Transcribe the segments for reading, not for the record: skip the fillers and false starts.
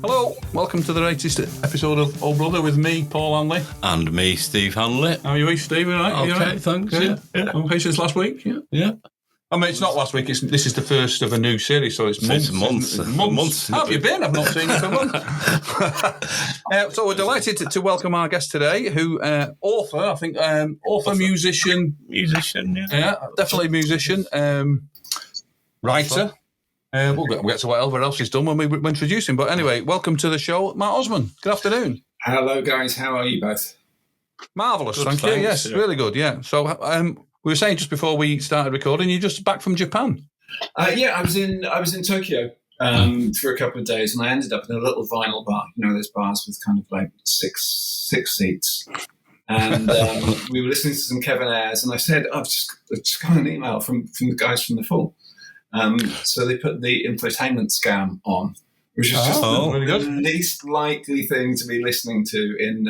Hello, welcome to the latest episode of Oh Brother with me, Paul Hanley. And me, Steve Hanley. How are you, Steve? All right? Okay, thanks. Yeah. Okay, since last week? Yeah. I mean, it's not last week. This is the first of a new series, so it's months. Months. How have you been? I've not seen you for months. So we're delighted to welcome our guest today, who author, I think, musician. Musician, yeah. Yeah, definitely musician. Writer. We'll get to whatever else he's done when we introduce him. But anyway, welcome to the show, Matt Osman. Good afternoon. Hello, guys. How are you both? Marvellous, Good, thank you. thanks, Yes, yeah. really good, yeah. So we were saying just before we started recording, you're just back from Japan. Yeah, I was in Tokyo for a couple of days, and I ended up in a little vinyl bar. You know, those bars with kind of like six seats. And we were listening to some Kevin Ayers, and I said, I've just got an email from the guys from The Fall. So they put the infotainment scam on, which is just the least likely thing to be listening to in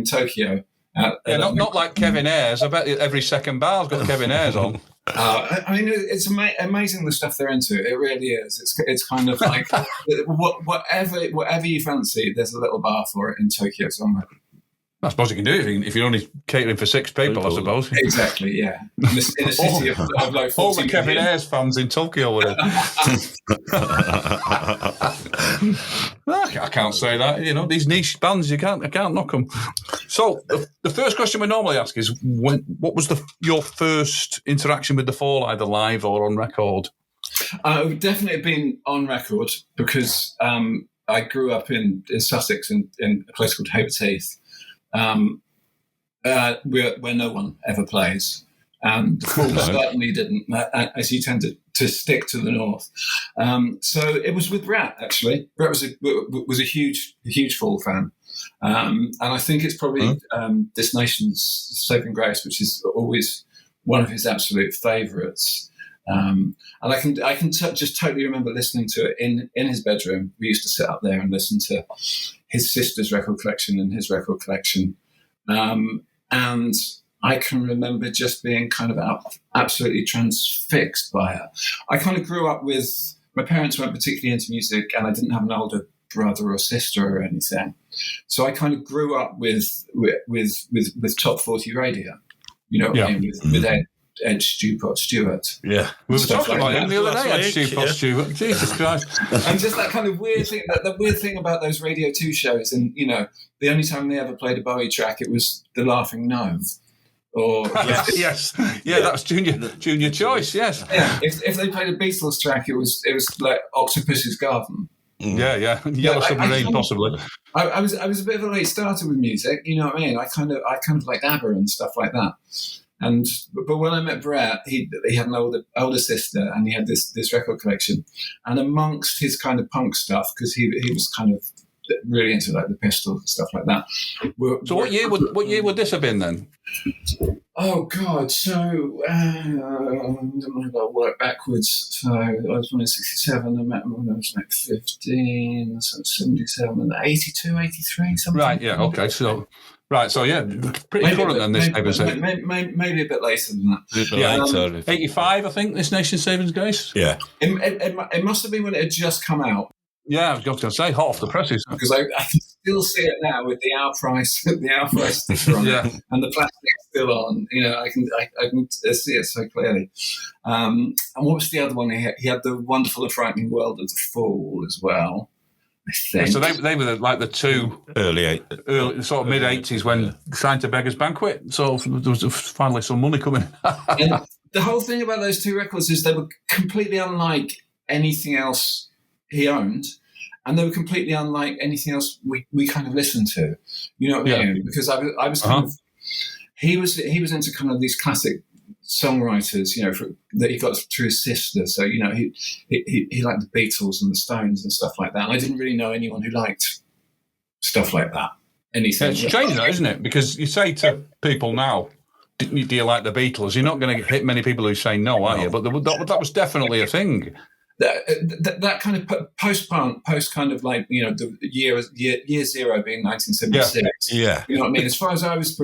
Tokyo. Not like Kevin Ayers. I bet every second bar's got Kevin Ayers on. I mean, it's amazing the stuff they're into. It really is. It's kind of like whatever you fancy. There's a little bar for it in Tokyo somewhere. I suppose you can do it if you're only catering for 6 people, I suppose. Exactly, yeah. In a city of like 40 all the Kevin million. Ayers fans in Tokyo would have. I can't say that. You know, these niche bands, I can't knock them. So the first question we normally ask is, what was your first interaction with The Fall, either live or on record? It would definitely have been on record because I grew up in Sussex in a place called Hayward Heath. Where no one ever plays. The Fall certainly didn't, as you tend to stick to the north. So it was with Brett, actually. Brett was a huge Fall fan. And I think it's probably This Nation's Saving Grace, which is always one of his absolute favourites. And I can just totally remember listening to it in his bedroom. We used to sit up there and listen to his sister's record collection and his record collection. And I can remember just being kind of absolutely transfixed by it. I kind of grew up with, my parents weren't particularly into music, and I didn't have an older brother or sister or anything. So I kind of grew up with top 40 radio, you know what I mean, with Ed Stewart. Yeah. We were talking about him the other day, Ed Stewart. Jesus Christ. And just that kind of weird thing, the weird thing about those Radio 2 shows, and, you know, the only time they ever played a Bowie track, it was The Laughing Gnome. Or yes. Yeah, that's Junior Choice, yes. Yeah, if they played a Beatles track, it was like Octopus's Garden. Yeah. Yellow Submarine, possibly. I was a bit of a late starter with music, you know what I mean? I kind of liked ABBA and stuff like that. But when I met Brett, he had an older sister, and he had this record collection. And amongst his kind of punk stuff, because he was kind of really into like the Pistols and stuff like that. So what year would this have been then? Oh God! So I'll work backwards. So I was born in 67. I met him when I was like 15. So 77, 82, 83, something. Right. Yeah. Okay. So. Right, so yeah, pretty current then this episode. Maybe a bit later than that. 85, I think, This Nation's Saving Grace. Yeah. It must have been when it had just come out. Yeah, I was going to say, hot off the presses. Because I can still see it now with the Our Price sticker on it, and the plastic still on. You know, I can see it so clearly. And what was the other one? He had The Wonderful and Frightening World of the Fool as well. Yeah, so they were like the two early sort of mid 80s when signed to Beggars Banquet. So there was finally some money coming. And the whole thing about those two records is they were completely unlike anything else he owned, and they were completely unlike anything else we kind of listened to. You know what I mean? Because I was kind of he was into kind of these classic songwriters, you know, that he got through his sister. So, you know, he liked the Beatles and the Stones and stuff like that. And I didn't really know anyone who liked stuff like that. Anything. It's strange, though, isn't it? Because you say to people now, do you like the Beatles? You're not going to hit many people who say no, are you? But that was definitely a thing. That kind of post-punk, kind of like, you know, the year zero being 1976. Yeah. You know what I mean? As far as I was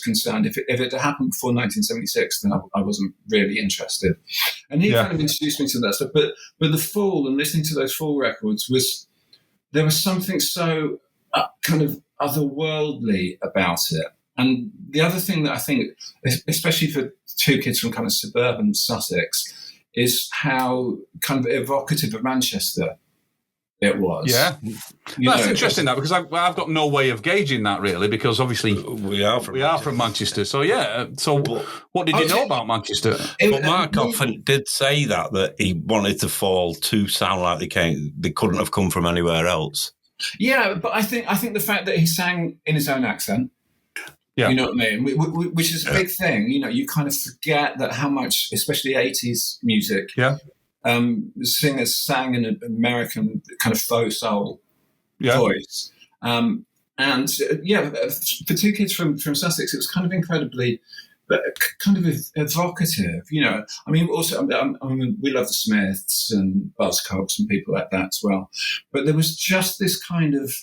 concerned, if it had happened before 1976, then I wasn't really interested. And he kind of introduced me to that stuff. But The Fall and listening to those Fall records there was something so kind of otherworldly about it. And the other thing that I think, especially for two kids from kind of suburban Sussex, is how kind of evocative of Manchester it was. Yeah. That's interesting, that, because I've got no way of gauging that, really, because obviously we are from Manchester. So, yeah. So what did you know about Manchester? But Mark often did say that he wanted the Fall to sound like they couldn't have come from anywhere else. Yeah, but I think the fact that he sang in his own accent, you know what I mean, which is a big thing. You know, you kind of forget that how much, especially 80s music, singers sang in an American kind of faux soul voice. For two kids from Sussex, it was kind of incredibly, kind of evocative. You know, I mean, also, we love the Smiths and Buzzcocks and people like that as well. But there was just this kind of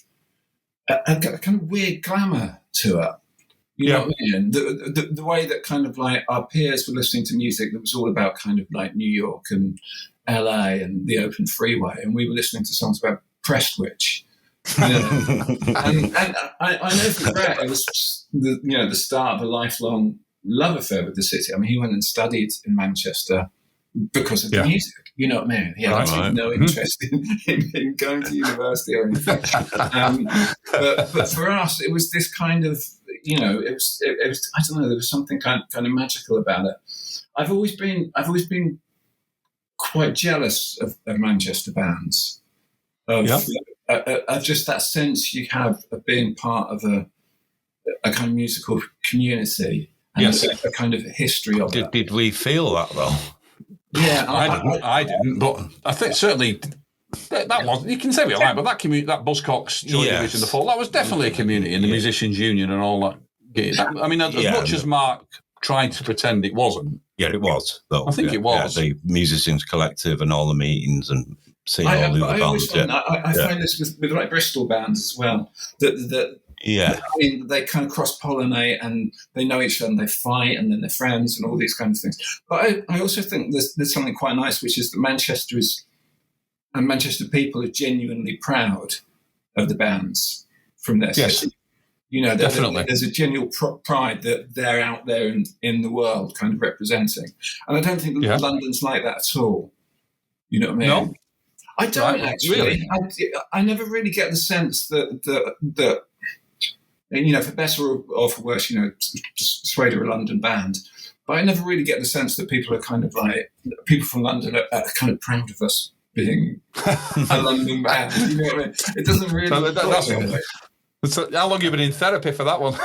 a kind of weird glamour to it. You know what I mean? The way that kind of like our peers were listening to music that was all about kind of like New York and LA and the open freeway, and we were listening to songs about Prestwich. You know? and I know for Brett it was the start of a lifelong love affair with the city. I mean, he went and studied in Manchester because of the music. You know what I mean? He had absolutely no interest in going to university or anything. But for us, it was this kind of, you know, it was I don't know, there was something kind of magical about it. I've always been quite jealous of Manchester bands, of just that sense you have of being part of a kind of musical community and a kind of history of it. Did we feel that though? Yeah, I didn't, but I think certainly that was. You can say what you like, but that Buzzcocks Joy Division, the Fall, that was definitely a community, and the Musicians Union and all that. I mean, as much as Mark tried to pretend it wasn't. Yeah, it was, though. I think it was. The Musicians Collective and all the meetings and seeing all the other bands. I find this with like Bristol bands as well. I mean, they kind of cross-pollinate and they know each other and they fight and then they're friends and all these kinds of things. But I also think there's something quite nice, which is that Manchester people are genuinely proud of the bands from their city. You know, definitely. There's a genuine pride that they're out there in the world kind of representing. And I don't think London's like that at all. You know what I mean? No. I don't actually. Really? I never really get the sense that you know, for better or for worse, you know, Suede are a London band, but I never really get the sense that people are kind of like, people from London are kind of proud of us being a London band. You know what I mean? It doesn't really. So how long have you been in therapy for that one?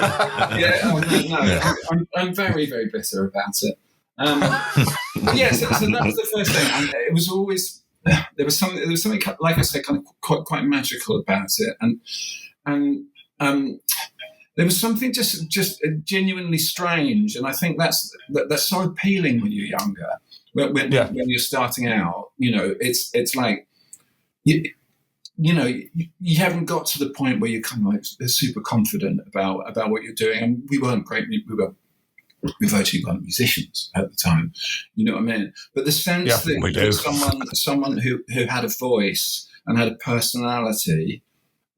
I'm very, very bitter about it. So that was the first thing. And it was always there was something like I said, kind of quite magical about it, and there was something just genuinely strange, and I think that's so appealing when you're younger, when you're starting out. You know, it's like you know, you haven't got to the point where you're kind of like super confident about what you're doing, and we weren't great. We virtually weren't musicians at the time. You know what I mean? But the sense that someone who had a voice and had a personality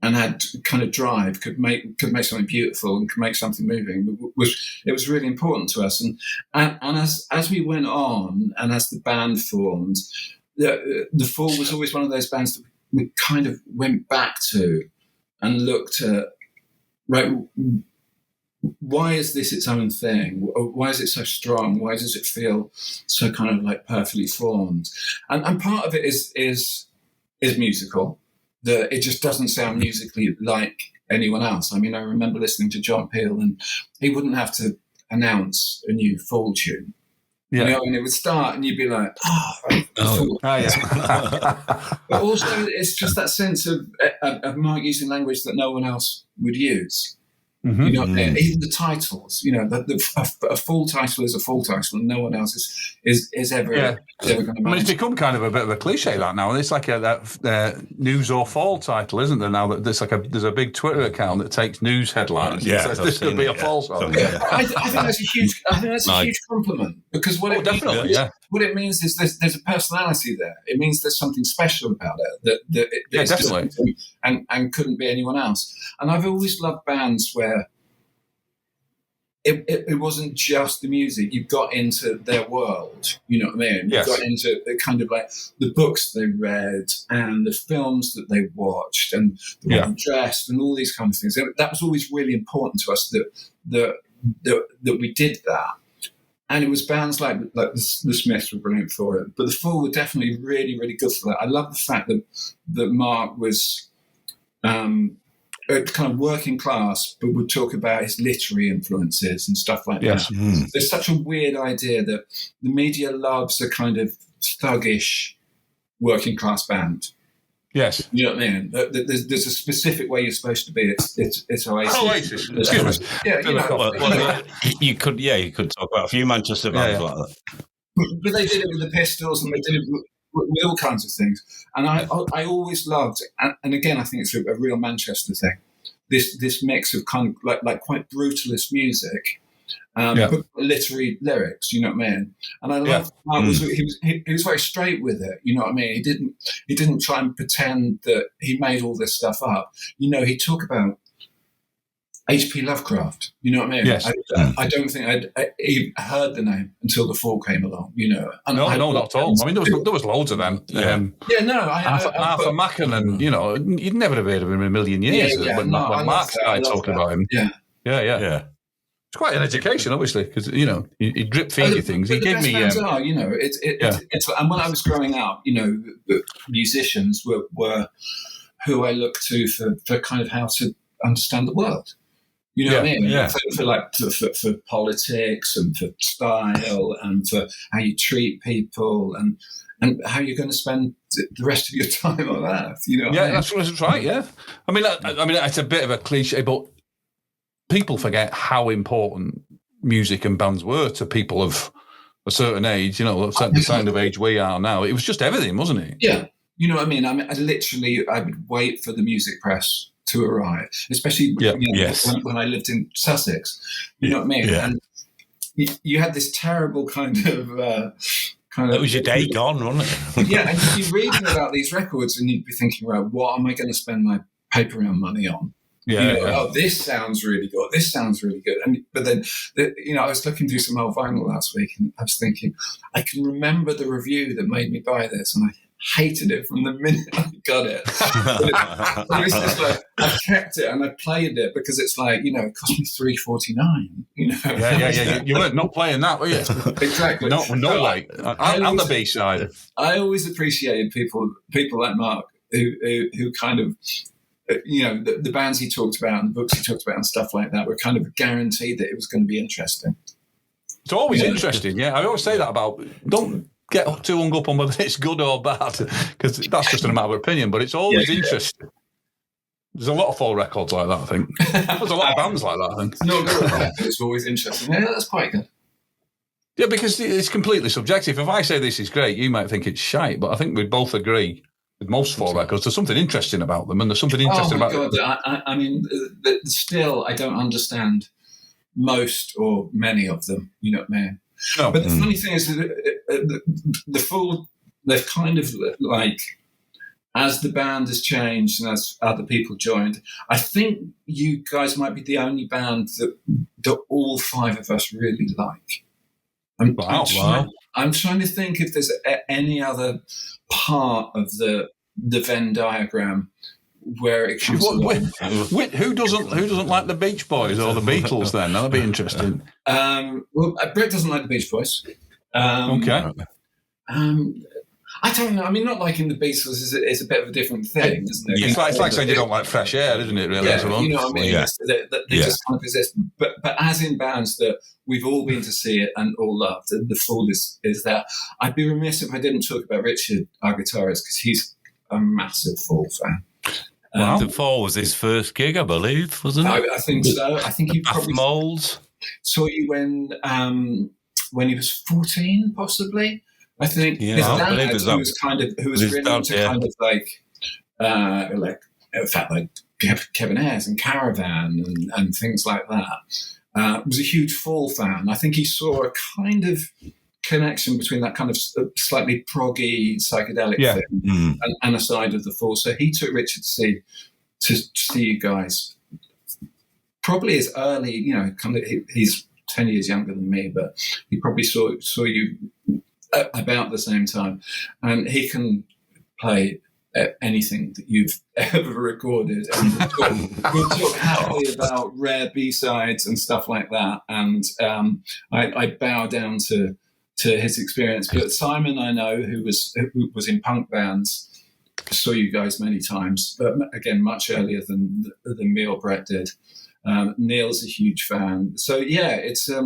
and had kind of drive could make something beautiful and could make something moving was really important to us. And as we went on and as the band formed, the Fall was always one of those bands that we kind of went back to and looked at, right, why is this its own thing? Why is it so strong? Why does it feel so kind of like perfectly formed? And part of it is musical. It just doesn't sound musically like anyone else. I mean, I remember listening to John Peel, and he wouldn't have to announce a new Fall tune. Yeah. You know, and it would start, and you'd be like, yeah. But also, it's just that sense of Mark using language that no one else would use. Mm-hmm. You know, even the titles. You know, a full title is a full title, and no one else is ever going to. I mean, it's become kind of a bit of a cliche that now. It's like that news or fall title, isn't there? Now that there's a big Twitter account that takes news headlines. Yeah, and says, this could be a fall song. I think that's a huge. I think that's a huge compliment, because what it definitely, means, what it means is there's a personality there. It means there's something special about it that definitely, and couldn't be anyone else. And I've always loved bands where it wasn't just the music. You got into their world, you know what I mean? Yes. You got into the kind of like the books they read and the films that they watched and the way they dressed and all these kind of things. That was always really important to us that we did that. And it was bands like the Smiths were brilliant for it, but the Fall were definitely really, really good for that. I love the fact that Mark was kind of working class, but would talk about his literary influences and stuff like that. There's such a weird idea that the media loves a kind of thuggish working class band. Yes. You know what I mean? There's a specific way you're supposed to be. It's Oasis. Excuse me. Yeah, you could talk about a few Manchester bands like that. But they did it with the Pistols and they did it with all kinds of things. And I always loved, and again, I think it's a real Manchester thing, this mix of kind of like quite brutalist music, but literary lyrics, you know what I mean? And I loved he was very straight with it, you know what I mean? He didn't try and pretend that he made all this stuff up. You know, he'd talk about H.P. Lovecraft, you know what I mean? Yes. I don't think I'd even heard the name until the Fall came along, you know. And no, not at all. I mean, there was loads of them. Arthur Macken, and you know, you'd never have heard of him in a million years when Mark started talking about him. Yeah. It's quite an education, obviously, because you know he drip feed you things. He gave me. You know, it's and when I was growing up, you know, the musicians were who I looked to for kind of how to understand the world. You know what I mean? Yeah. For politics and for style and for how you treat people and how you're going to spend the rest of your time on Earth. You know? That's right. Yeah. I mean, it's a bit of a cliche, but people forget how important music and bands were to people of a certain age. You know, the kind of age we are now. It was just everything, wasn't it? Yeah. You know what I mean? I would wait for the music press to arrive, especially when I lived in Sussex. You know what I mean? Yeah. And you had this terrible kind of That was your day gone, wasn't it? Yeah, and you'd be reading about these records and you'd be thinking, right, what am I going to spend my paper round money on? Oh, this sounds really good. This sounds really good. But then, I was looking through some old vinyl last week and I was thinking, I can remember the review that made me buy this, and I hated it from the minute I got it. But it's just like, I kept it and I played it because it's like, you know, it cost me $3.49. You know, yeah. You weren't not playing that, were you? Exactly. No way. I'm the B side. I always appreciated people like Mark who kind of, you know, the bands he talked about and the books he talked about and stuff like that were kind of guaranteed that it was going to be interesting. It's always interesting. Yeah, I always say that about don't get too hung up on whether it's good or bad, because that's just a matter of opinion, but it's always interesting. There's a lot of Fall records like that, I think. There's a lot of bands like that, I think. No, it's always interesting. Yeah, that's quite good. Yeah, because it's completely subjective. If I say this is great, you might think it's shite, but I think we'd both agree with most Fall records, there's something interesting about them, and there's something interesting about them. I mean, still, I don't understand most or many of them, you know what I mean? No. But the funny thing is that the Fall, they've kind of like, as the band has changed and as other people joined, I think you guys might be the only band that all five of us really like. I'm trying to think if there's any other part of the Venn diagram where it comes who doesn't like the Beach Boys or the Beatles then? That'd be interesting. Well, Brett doesn't like the Beach Boys. Okay. I don't know. I mean, not liking the Beatles is a bit of a different thing, isn't it? It's like saying you don't like fresh air, isn't it, really? Yeah, you know what I mean? They just kind of exist. But as in bands that we've all been to see it and all loved, and the Fall is there. I'd be remiss if I didn't talk about Richard, our guitarist, because he's a massive Fall fan. The Fall was his first gig, I believe, wasn't it? I think so. I think he probably saw you when he was 14, possibly. I think his dad, who was really into kind of like in fact, like Kevin Ayres and Caravan and things like that. Was a huge Fall fan. I think he saw a kind of connection between that kind of slightly proggy psychedelic thing and a side of the Fall. So he took Richard to see you guys probably as early, kind of, he's 10 years younger than me, but he probably saw you about the same time, and he can play anything that you've ever recorded, and we'll talk happily about rare B-sides and stuff like that, and I bow down to his experience. But Simon, I know, who was in punk bands, saw you guys many times, but again much earlier than me or Brett did. Neil's a huge fan, so yeah, it's a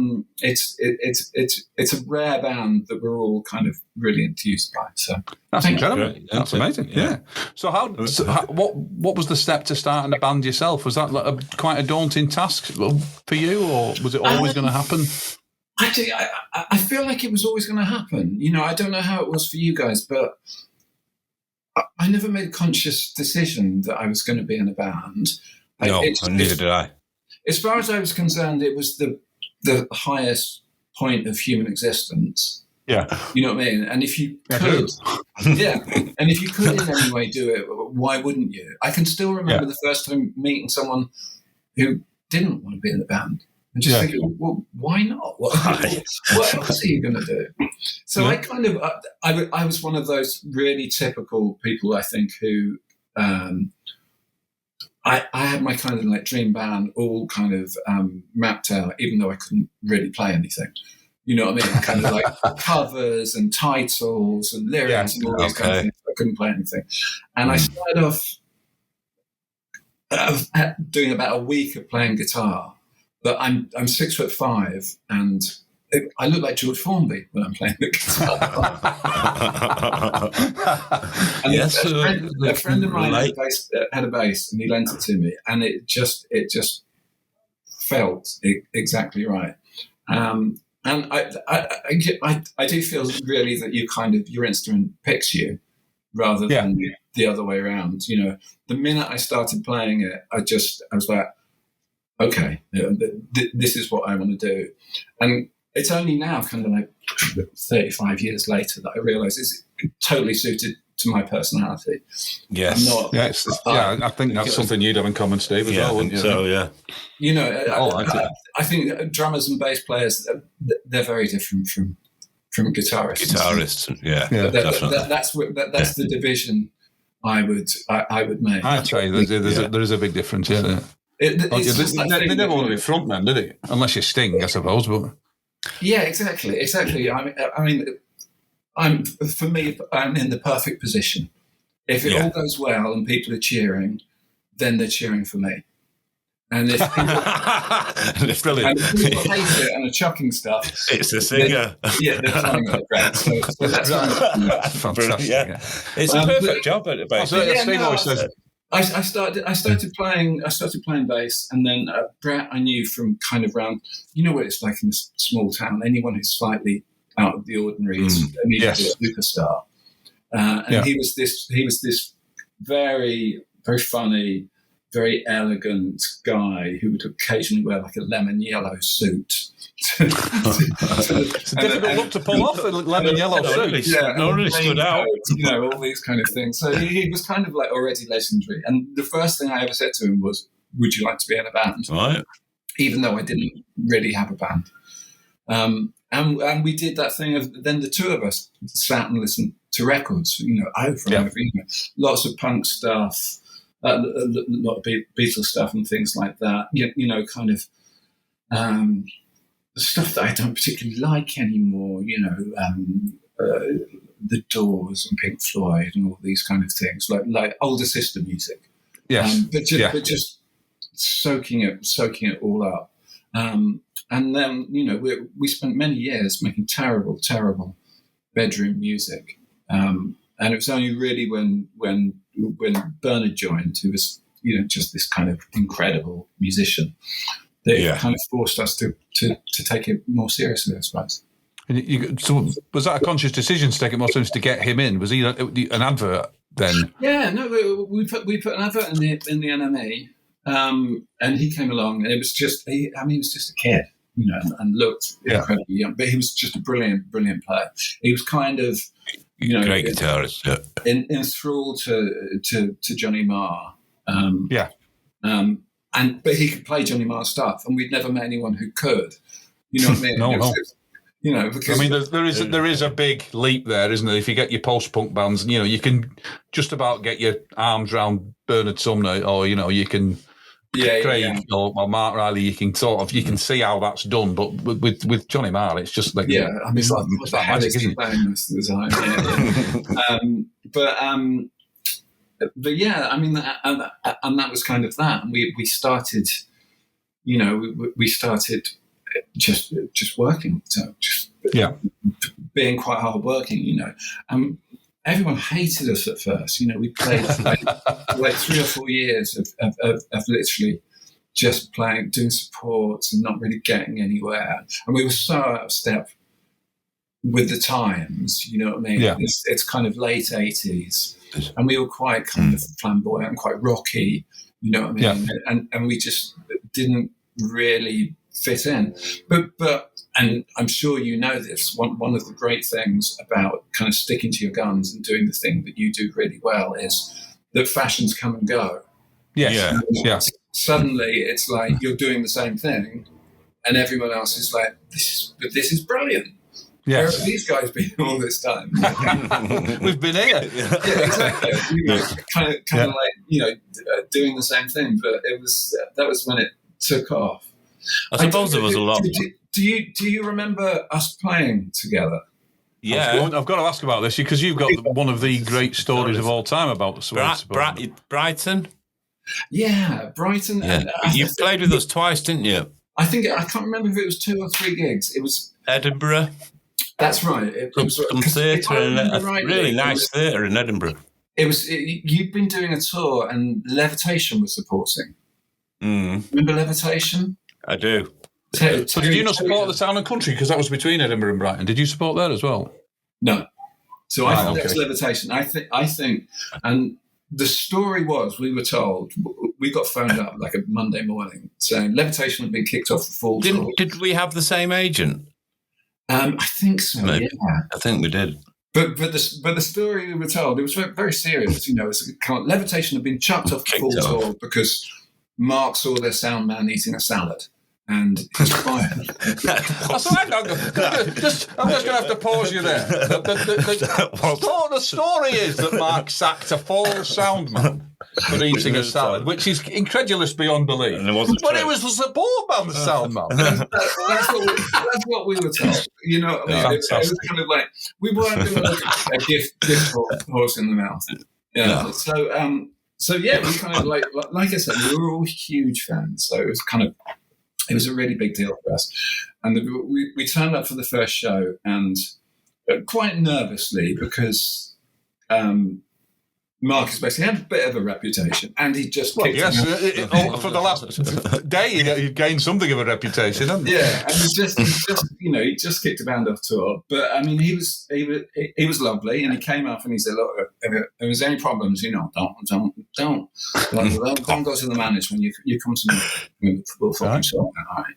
rare band that we're all kind of really enthused by. So that's incredible. That's amazing. Yeah. So what was the step to starting a band yourself? Was that quite a daunting task for you, or was it always going to happen? Actually, I feel like it was always going to happen. I don't know how it was for you guys, but I never made a conscious decision that I was going to be in a band. No, neither did I. As far as I was concerned, it was the highest point of human existence. Yeah. You know what I mean? And if you could, and if you could in any way do it, why wouldn't you? I can still remember the first time meeting someone who didn't want to be in a band. And just thinking, well, why not? What else are you going to do? So I kind of, I was one of those really typical people, I think, who... I had my kind of like dream band all kind of mapped out, even though I couldn't really play anything. You know what I mean? Kind of like covers and titles and lyrics and all these kind of things. I couldn't play anything. And I started off doing about a week of playing guitar, but I'm 6'5" and I look like George Formby when I'm playing the guitar. And a friend of mine had a bass, and he lent it to me, and it just felt exactly right. And I do feel really that your instrument picks you rather than the other way around. The minute I started playing it, I was like, okay, this is what I want to do. And it's only now, kind of like 35 years later, that I realise it's totally suited to my personality. Yes. I think that's something you'd have in common, Steve, as well, wouldn't you? So, yeah. I think drummers and bass players, they're very different from guitarists. Definitely. That's the division I would make. I'd say there is a big difference, yeah. They never want to be frontman, do they? Unless you're Sting, I suppose, but... Yeah, exactly. I mean, I'm in the perfect position. If it all goes well and people are cheering, then they're cheering for me. And if people, it's brilliant. And if people hate it and are chucking stuff, it's the singer. They're trying to grab. So that's fantastic. Yeah. It's a perfect job at the bass. Steve always says. I started playing bass, and then Brett I knew from kind of around, what it's like in a small town. Anyone who's slightly out of the ordinary is immediately a superstar. And he was this very, very funny, very elegant guy who would occasionally wear like a lemon yellow suit. It's a difficult look to pull off, a lemon yellow suit. Really stood out. All these kind of things. So he was kind of like already legendary. And the first thing I ever said to him was, "Would you like to be in a band?" Right. Even though I didn't really have a band. And we did that thing of then the two of us sat and listened to records, over and over. Lots of punk stuff. A lot of Beatles stuff and things like that. Kind of stuff that I don't particularly like anymore. The Doors and Pink Floyd and all these kind of things, like older sister music. Yes, but just soaking it all up. And then we spent many years making terrible bedroom music. And it was only really when Bernard joined, who was just this kind of incredible musician, that it kind of forced us to take it more seriously, I suppose. So was that a conscious decision to take it more seriously to get him in? Was he an advert then? Yeah, no, we put an advert in the NME, and he came along, and it was just he was just a kid. and looked incredibly young. But he was just a brilliant player. He was kind of, great guitarist, enthralled to Johnny Marr. But he could play Johnny Marr stuff, and we'd never met anyone who could. You know what I mean? No. Because I mean, there is a big leap there, isn't there? If you get your post-punk bands, you can just about get your arms around Bernard Sumner, or you can Craig or Mark Riley. You can see how that's done. But with Johnny Marr, it's just like it's like what the hell is he playing most of the time? But yeah, I mean, and that was kind of that. And we started, we started just working, so being quite hard working, and everyone hated us at first. We played like 3 or 4 years of literally just playing, doing supports, and not really getting anywhere. And we were so out of step with the times. You know what I mean? Yeah. It's kind of late 80s, and we were quite kind of flamboyant and quite rocky. You know what I mean? Yeah. And we just didn't really fit in. But and I'm sure you know this, one of the great things about kind of sticking to your guns and doing the thing that you do really well is that fashions come and go. Yes. Yeah. Suddenly it's like you're doing the same thing and everyone else is like, this is brilliant. Yes. Where have these guys been all this time? We've been here. Yeah, exactly. Kind of like, doing the same thing, but that was when it took off. I suppose there was a lot. Do you remember us playing together? Yeah, I've got to ask about this because you've got one of the great stories of all time about the Suede. Brighton. Yeah, Brighton. Yeah. You played with us twice, didn't you? I can't remember if it was 2 or 3 gigs. It was Edinburgh. That's right. It was some theatre, really nice theatre in Edinburgh. You'd been doing a tour, and Levitation was supporting. Remember Levitation? I do. So did you not support the Town and Country? Because that was between Edinburgh and Brighton. Did you support that as well? No. So I think that's Levitation. I think, and the story was, we were told, we got phoned up like a Monday morning saying Levitation had been kicked off the fall tour. Did we have the same agent? I think so. Maybe. Yeah. I think we did. But the story we were told, it was very, very serious. It was Levitation had been chucked off the full tour because Mark saw their sound man eating a salad. And he's fired. I'm just going to have to pause you there. The story is that Mark sacked a fall sound man for eating a salad, which is incredulous beyond belief. But it was the support band sound man. That's what we were told. You know what I mean? It was kind of like, we weren't going to look at a gift horse in the mouth. Yeah. No. So yeah, we kind of like I said, we were all huge fans. So it was a really big deal for us. And we turned up for the first show, and quite nervously, because Marcus basically had a bit of a reputation, and he just kicked him out. For the last day, he gained something of a reputation, hasn't he? Yeah, and he just kicked a band off tour. But I mean, he was lovely, and he came up and he said, "Look, if there's any problems, don't go to the management. You come to me. We'll fucking sort that out."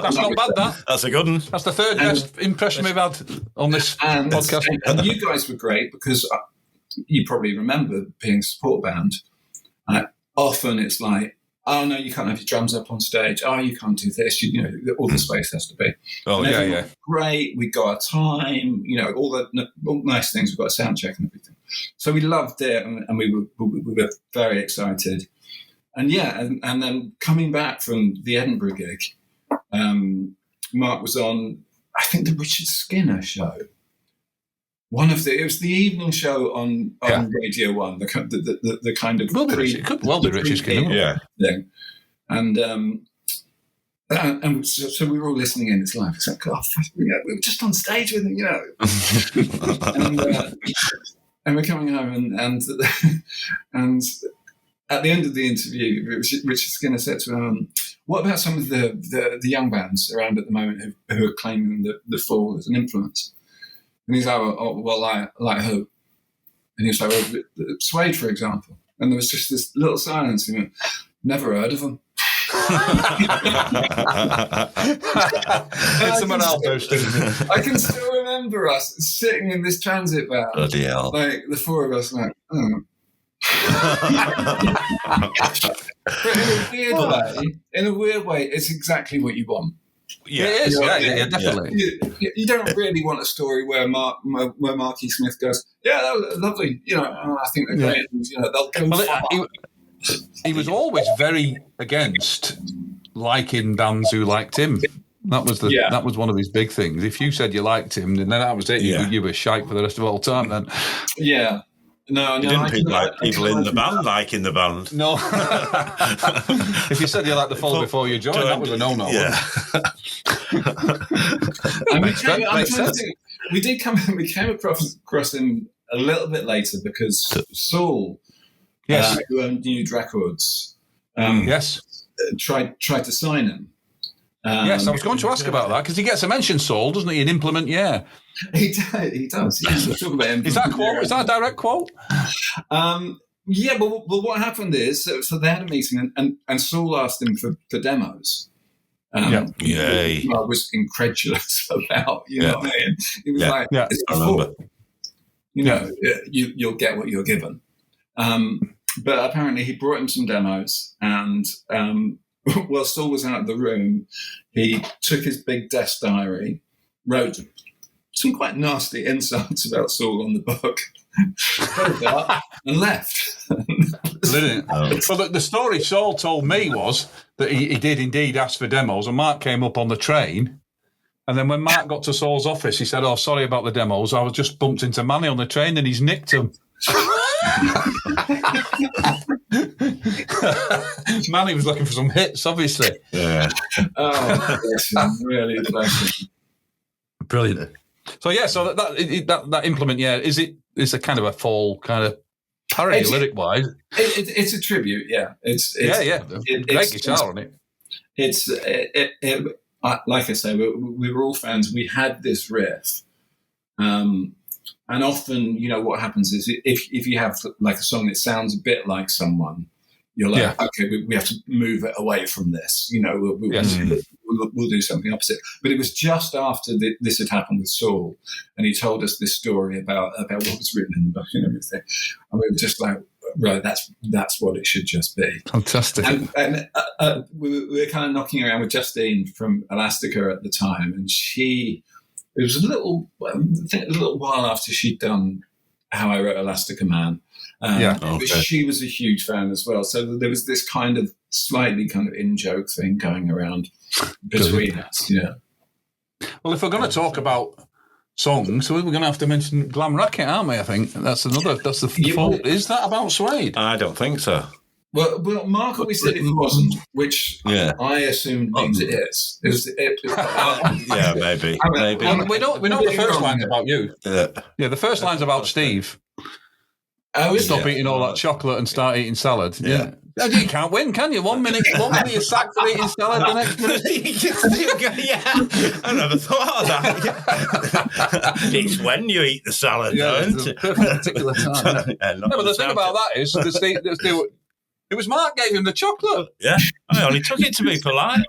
That's not bad. That's a good one. That's the third best impression we've had on this podcast. And you guys were great because you probably remember being a support band. Often it's like, oh no, you can't have your drums up on stage. Oh, you can't do this. All the space has to be. Oh, yeah. Great. We got our time. All the nice things. We've got a sound check and everything. So we loved it, and we were very excited. And yeah, and then coming back from the Edinburgh gig, Mark was on, I think, the Richard Skinner show. It was the evening show on Radio 1, the kind of could well be Richard Skinner, thing, and so we were all listening in. It's like, we were just on stage with him, and we're coming home, and at the end of the interview, Richard Skinner said to him, "What about some of the young bands around at the moment who are claiming the Fall as an influence?" And he's like, like who? And he was like, Suede, for example. And there was just this little silence. He went, "Never heard of them." It's a Ronaldo student. I can still remember us sitting in this transit van. Bloody hell. Like, the four of us, like, oh. But in a weird way, it's exactly what you want. Yeah, it is. Yeah, definitely. You don't really want a story where Marky Smith goes, yeah, that was lovely. I think they're great. They'll go far. He was always very against liking bands who liked him. That was one of his big things. If you said you liked him, then that was it. You were shite for the rest of all time. Then, yeah. No, you didn't like people in the band liking the band. No. If you said you liked the Fall Before You Joined, that was a no-no. Yeah. We came across him a little bit later because Saul, who owned Nude Records, tried to sign him. Yes, I was going to ask about that because he gets a mention, Saul, doesn't he? In Implement, yeah. He does. Talk about him. Is that a quote? Is that a direct quote? Yeah, but what happened is, so they had a meeting and Saul asked him for demos. I was incredulous about, what I mean? He was like, it's before. You'll get what you're given. But apparently he brought him some demos and while Saul was out of the room, he took his big desk diary, wrote some quite nasty insults about Saul on the book, wrote that, and left. Brilliant. Well, the story Saul told me was that he did indeed ask for demos, and Mark came up on the train. And then when Mark got to Saul's office, he said, "Oh, sorry about the demos. I was just bumped into Manny on the train, and he's nicked them." Manny was looking for some hits, obviously. Yeah. Really blessing. Brilliant. So that Implement, is a kind of a Fall kind of parody, lyric wise. It's a tribute, yeah. It's great guitar on it. It's like I say, we were all fans. We had this riff. And often, what happens is if you have like a song that sounds a bit like someone, you're like, okay, we have to move it away from this. We'll do something opposite. But it was just after this had happened with Saul, and he told us this story about what was written in the book and everything. And we were just like, right, that's what it should just be. Fantastic. And we were kind of knocking around with Justine from Elastica at the time, and it was a little while after she'd done How I Wrote Elastica Man. But she was a huge fan as well. So there was this kind of slightly kind of in-joke thing going around between us. Yeah. Well, if we're going to talk about songs, we're going to have to mention Glam Racket, aren't we? I think that's the default. Is that about Suede? I don't think so. Well, Mark always said it wasn't, which I assumed means it is. Yeah, maybe. We know the first line's about you. Yeah, the first line's about Steve. Stop eating all that chocolate and start eating salad. Yeah. You can't win, can you? 1 minute you're sacked for eating salad, the next minute. I never thought of that. It's when you eat the salad, isn't it? Particular time. But the thing about that is, it was Mark gave him the chocolate. Yeah, I only took it to be polite.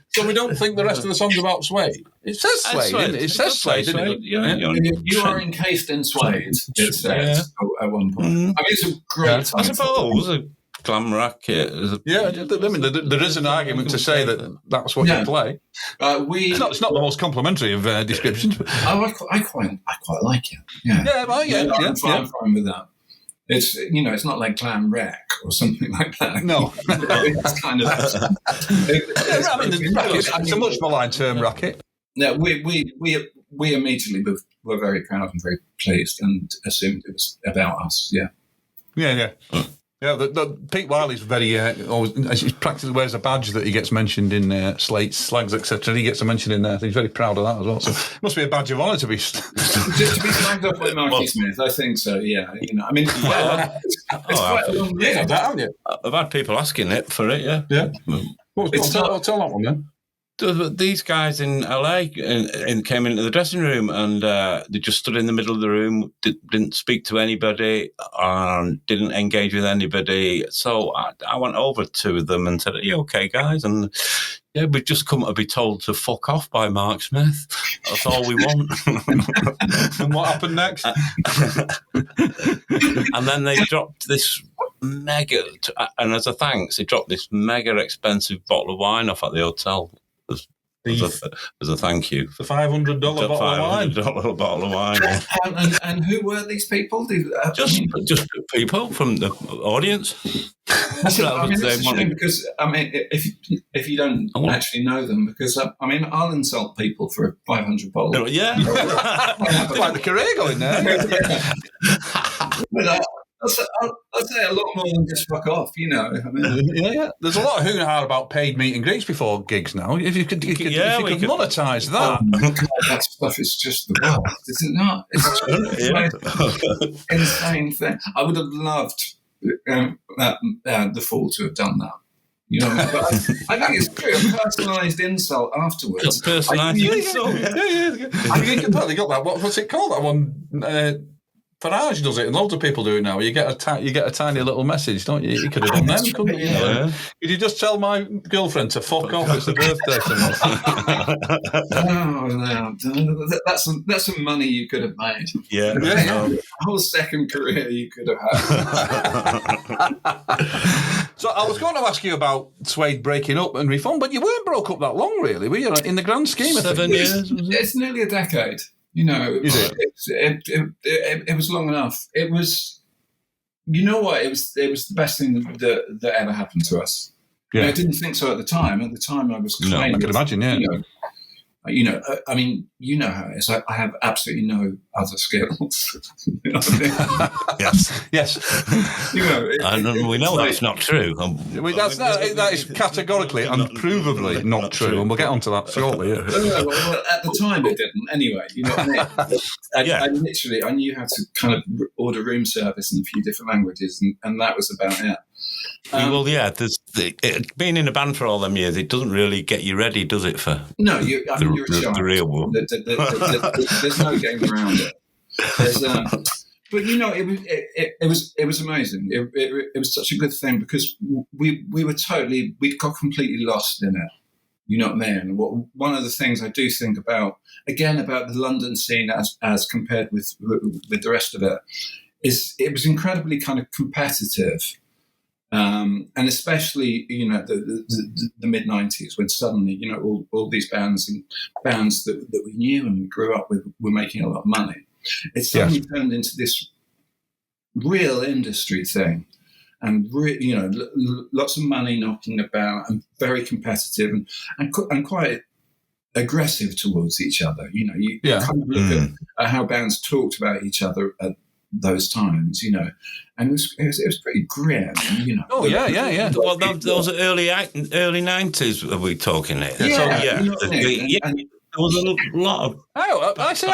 So we don't think the rest of the song's about Suede. It says Suede, isn't it? It says Suede, isn't it? You are encased in Suede, it says at one point. I mean, it's a great title. I suppose a Glam Racket. There is an argument to say that that's what you play. It's not the most complimentary of descriptions. But I quite like it. Yeah, I'm fine with that. It's it's not like Glam Wreck or something like that. No, it's kind of. It's a much maligned term, racket. Yeah, we immediately were very proud and very pleased and assumed it was about us. Yeah. Yeah, the Pete Wiley's very he practically wears a badge that he gets mentioned in slates, slags, etc. He gets a mention in there. So he's very proud of that as well. So it must be a badge of honour to be just to be slagged up by Marky Smith. I think so. Yeah, I mean, it's quite a long list, haven't you? I've had people asking it for it. Yeah. Well, tell that one then. these guys in LA came into the dressing room and they just stood in the middle of the room, didn't speak to anybody, didn't engage with anybody. So I went over to them and said, "Are you okay, guys?" And yeah, we've just come to be told to fuck off by Mark Smith. That's all we want. And what happened next? And then they dropped this mega, and as a thanks, they dropped this mega expensive bottle of wine off at the hotel. As a thank you. The $500 bottle of wine. Yeah. And who were these people? Just people from the audience. That's a shame because if you don't actually know them, because I'll insult people for a $500 bottle. Yeah, like the Corrego in there. But I'll say a lot more than just fuck off, Yeah. There's a lot of hoo-ha about paid meet and greets before gigs now. If you could monetize that. That stuff is just the worst, is it not? It's just an insane thing. I would have loved the Fall to have done that. But I think it's true. A personalised insult afterwards. Personalised insult. Well, they got that. What's it called? That one. Farage does it, and loads of people do it now. You get a tiny little message, don't you? You could have done them, couldn't you? Yeah. Could you just tell my girlfriend to fuck off? It's her birthday. No. That's some money you could have made. Yeah. A whole second career you could have had. So I was going to ask you about Suede breaking up and Reform, but you weren't broke up that long, really, were you? In the grand scheme of 7 years. It's nearly a decade. It was long enough. It was, it was the best thing that ever happened to us. Yeah. I didn't think so at the time. At the time, I was I could imagine. Yeah. How it is. I have absolutely no other skills. You know what I mean? Yes. We know that's not true. That is categorically and provably not true, and we'll get onto that shortly. Yeah. Well, at the time it didn't. Anyway, you know what I mean? I knew how to kind of order room service in a few different languages, and that was about it. Being in a band for all them years, it doesn't really get you ready, does it? For you're a child. The real world. There's no game around it. But it was amazing. It was such a good thing because we got completely lost in it. You know what I mean? One of the things I do think about the London scene as compared with the rest of it is it was incredibly kind of competitive. And especially, the mid-90s when suddenly, all these bands that we knew and we grew up with were making a lot of money. It suddenly turned into this real industry thing and, lots of money knocking about and very competitive and quite aggressive towards each other. You kind of look at how bands talked about each other at those times, and it was pretty grim, Oh yeah. Well, those are early 90s. Are we talking here? And there was a lot of. I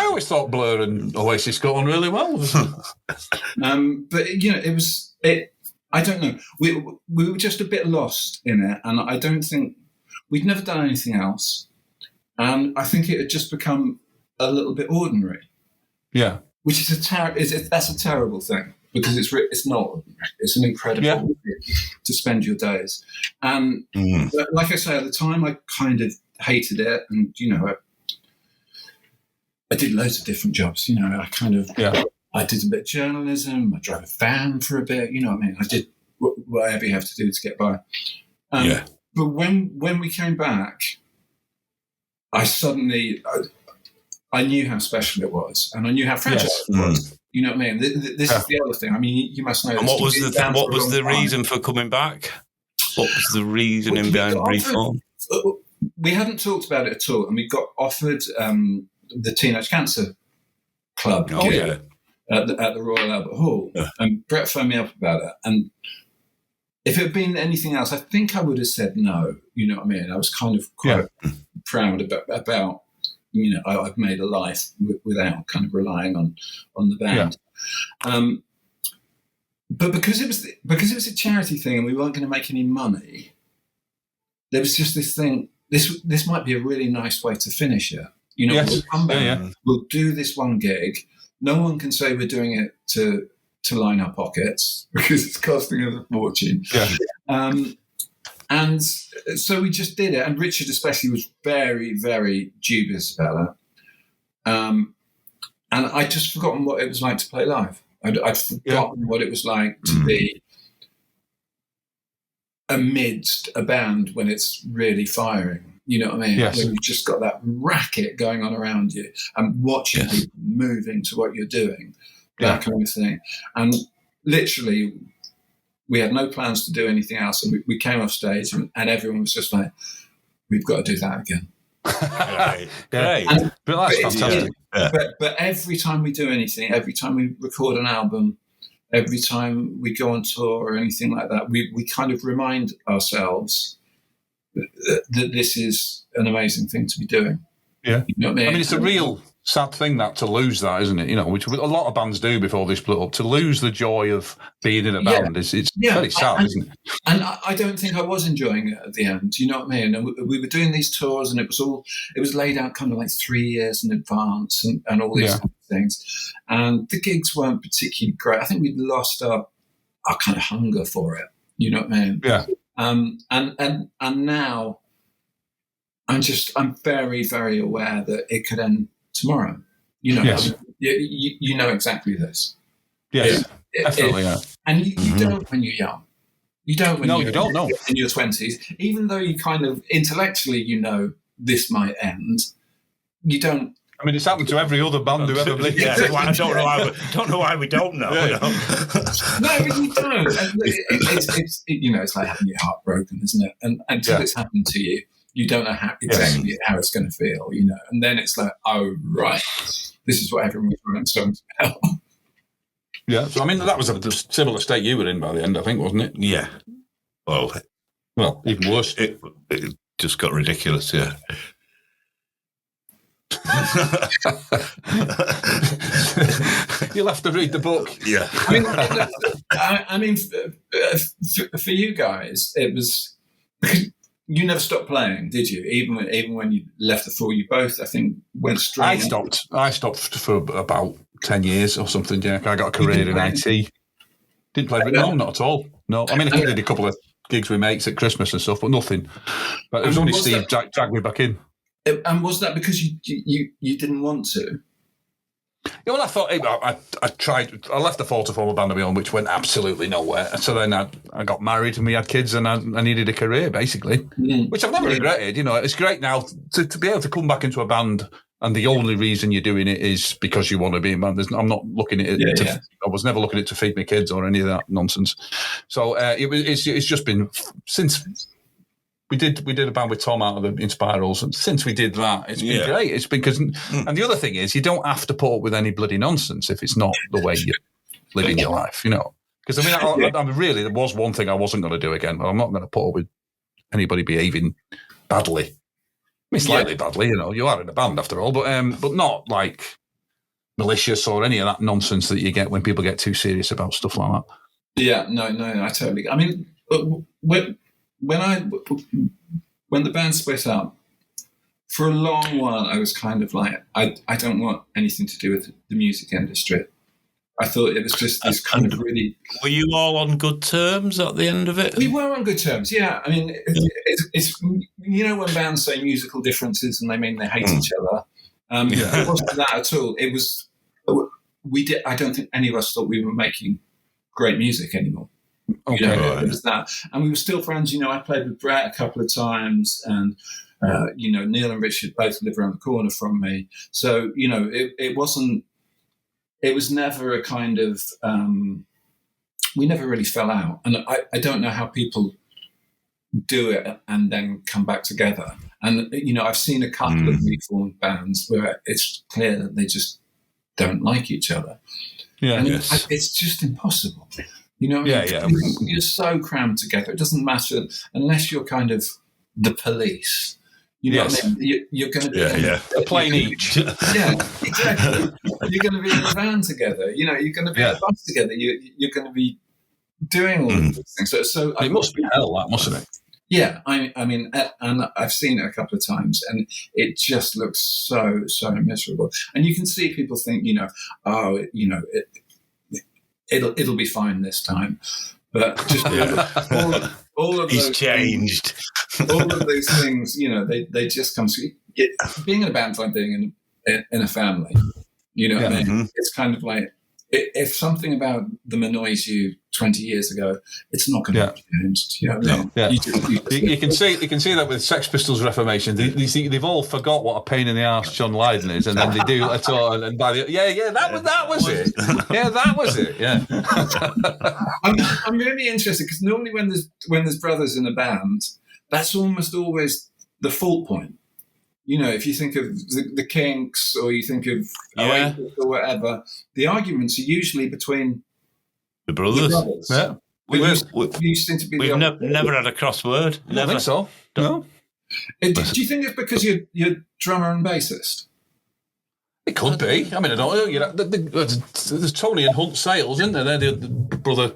always thought Blur and Oasis got on really well. But it was. I don't know. We were just a bit lost in it, and I don't think we'd never done anything else, and I think it had just become a little bit ordinary. Yeah. Which is that's a terrible thing because it's not. It's an incredible way to spend your days, and like I say, at the time I kind of hated it, and I did loads of different jobs. I kind of I did a bit of journalism. I drove a van for a bit. You know what I mean? I did whatever you have to do to get by. But when we came back, I knew how special it was, and I knew how fragile it was. You know what I mean? This is the other thing. I mean, you must know. And what was the reason for coming back? What was the reasoning behind Reform? We hadn't talked about it at all, and we got offered the Teenage Cancer Club at the Royal Albert Hall, and Brett phoned me up about it. And if it had been anything else, I think I would have said no. You know what I mean? I was kind of quite proud about. I've made a life without kind of relying on the band. But because it was a charity thing and we weren't going to make any money, there was just this thing this might be a really nice way to finish it. Yes. We'll come back, we'll do this one gig. No one can say we're doing it to line our pockets because it's costing us a fortune. Yeah. And so we just did it. And Richard especially was very, very dubious about it. And I'd just forgotten what it was like to play live. I'd forgotten what it was like to be amidst a band when it's really firing. You know what I mean? Yes. When you've just got that racket going on around you and watching people moving to what you're doing, that kind of thing. And literally, we had no plans to do anything else. And we came off stage and everyone was just like, we've got to do that again. Great. But that's fantastic. But every time we do anything, every time we record an album, every time we go on tour or anything like that, we kind of remind ourselves that this is an amazing thing to be doing. Yeah. You know what I mean? It's a real sad thing to lose that, isn't it? Which a lot of bands do before they split up. To lose the joy of being in a band, it's very sad, isn't it? And I don't think I was enjoying it at the end. You know what I mean? And we were doing these tours, and it was laid out kind of like 3 years in advance, and all these kind of things. And the gigs weren't particularly great. I think we'd lost our kind of hunger for it. You know what I mean? Yeah. And now I'm very, very aware that it could end tomorrow. You know, you know exactly this. Yes, definitely. And you don't when you're young. You don't when you don't know. In your 20s, even though you kind of intellectually this might end, you don't. I mean, it's happened to every other band who ever lived. I don't know why we don't know. No, but you don't. It's like having your heart broken, isn't it? And until it's happened to you, you don't know exactly how it's going to feel, And then it's like, oh, right, this is what everyone was writing songs about. Yeah, so I mean, that was a similar state you were in by the end, I think, wasn't it? Yeah. Well, even worse. It just got ridiculous, yeah. You'll have to read the book. Yeah. I mean, for you guys, it was because you never stopped playing, did you? Even when you left the Four, you both, I think, went straight. I stopped for about 10 years or something. Yeah, I got a career in IT. Didn't play, no, not at all. No, I mean, I did a couple of gigs with mates at Christmas and stuff, but nothing. But it was only Steve dragged me back in. And was that because you didn't want to? Yeah, well, I thought I tried. I left the Four to form a band of my own, which went absolutely nowhere. So then I got married and we had kids, and I needed a career basically, which I've never regretted. It's great now to be able to come back into a band, and the only reason you're doing it is because you want to be in a band. I'm not looking at it. I was never looking at it to feed my kids or any of that nonsense. So it's just been since. We did a band with Tom out of the Inspirals, and since we did that, it's been great. It's because, and the other thing is, you don't have to put up with any bloody nonsense if it's not the way you're living your life, Because I mean, really, there was one thing I wasn't going to do again, but I'm not going to put up with anybody behaving badly. I mean, slightly badly, You are in a band after all, but not like malicious or any of that nonsense that you get when people get too serious about stuff like that. Yeah, no, I totally. I mean, when the band split up, for a long while I was kind of like, I don't want anything to do with the music industry. I thought it was just this kind of really... Were you all on good terms at the end of it? We were on good terms, yeah. I mean, it's when bands say musical differences and they mean they hate each other. It wasn't that at all. It was... I don't think any of us thought we were making great music anymore. Okay, it was that, and we were still friends. I played with Brett a couple of times, and Neil and Richard both live around the corner from me. So it wasn't. It was never a kind of. We never really fell out, and I don't know how people do it and then come back together. And I've seen a couple of reformed bands where it's clear that they just don't like each other. Yeah, and it's just impossible. You're so crammed together. It doesn't matter unless you're kind of the police. What I mean? You're going to be a plane each. Yeah, exactly. You're going to be in a van together. You're going to be in a bus together. You're going to be doing all of these things. So it must be hell, that mustn't it? Yeah, I mean, and I've seen it a couple of times, and it just looks so miserable. And you can see people think, it'll be fine this time, but just all of he's those changed. all of those things, they just come to being in a band's like being in a family. You know what I mean? Mm-hmm. It's kind of like if something about them annoys you 20 years ago, it's not going to be changed. You know what I mean? Yeah. You can see that with Sex Pistols Reformation. They've all forgot what a pain in the arse John Lydon is, and then they do a tour, and by the that was it. Yeah, that was it. Yeah. I'm really interested because normally when there's brothers in a band, that's almost always the fault point. If you think of the Kinks or you think of Oasis or whatever, the arguments are usually between the brothers. Yeah. You seem to be we've never had a crossword. I don't think so. No. Do you think it's because you're drummer and bassist? It could be. I mean, I don't know. There's Tony and Hunt Sales, isn't there? They're the brother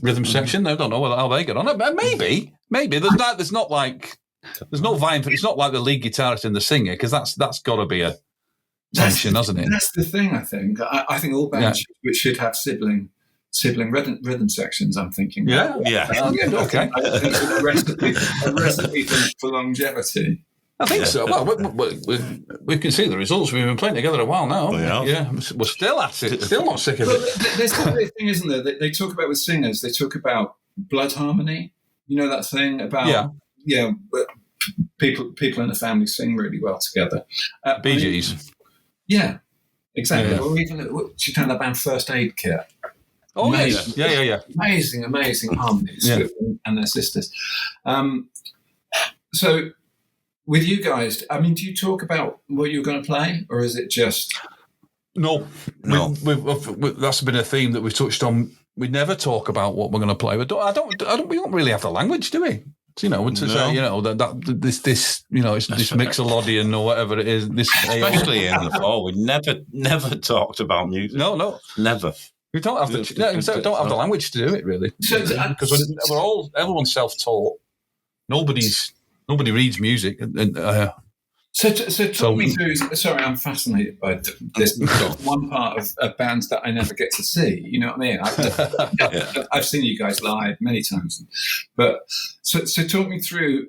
rhythm section. I don't know how they get on it. Maybe. There's not like... There's no vying for. It's not like the lead guitarist and the singer, because that's got to be a tension, hasn't it? That's the thing. I think. I think all bands should have sibling rhythm sections. I'm thinking. Yeah. Okay. I think it's a recipe for longevity. I think so. Well, we can see the results. We've been playing together a while now. Yeah, we're still at it. Still not sick of it. There's kind of a thing, isn't there? They talk about with singers. They talk about blood harmony. You know that thing about but people in the family sing really well together. Bee Gees. Yeah, exactly. Yeah. Or even she found that band First Aid Kit. Oh, amazing. Yeah. Amazing harmonies and their sisters. So with you guys, I mean, do you talk about what you're going to play, or is it just... No. That's been a theme that we've touched on. We never talk about what we're going to play. We don't really have the language, do we? Say, this it's this Mixolydian or whatever it is. This especially in the fall, we never talked about music. No, never. We don't have don't have the language to do it really, because everyone's self-taught. Nobody reads music, So talk me through. Sorry, I'm fascinated by this one part of bands that I never get to see. You know what I mean? I've seen you guys live many times, but so talk me through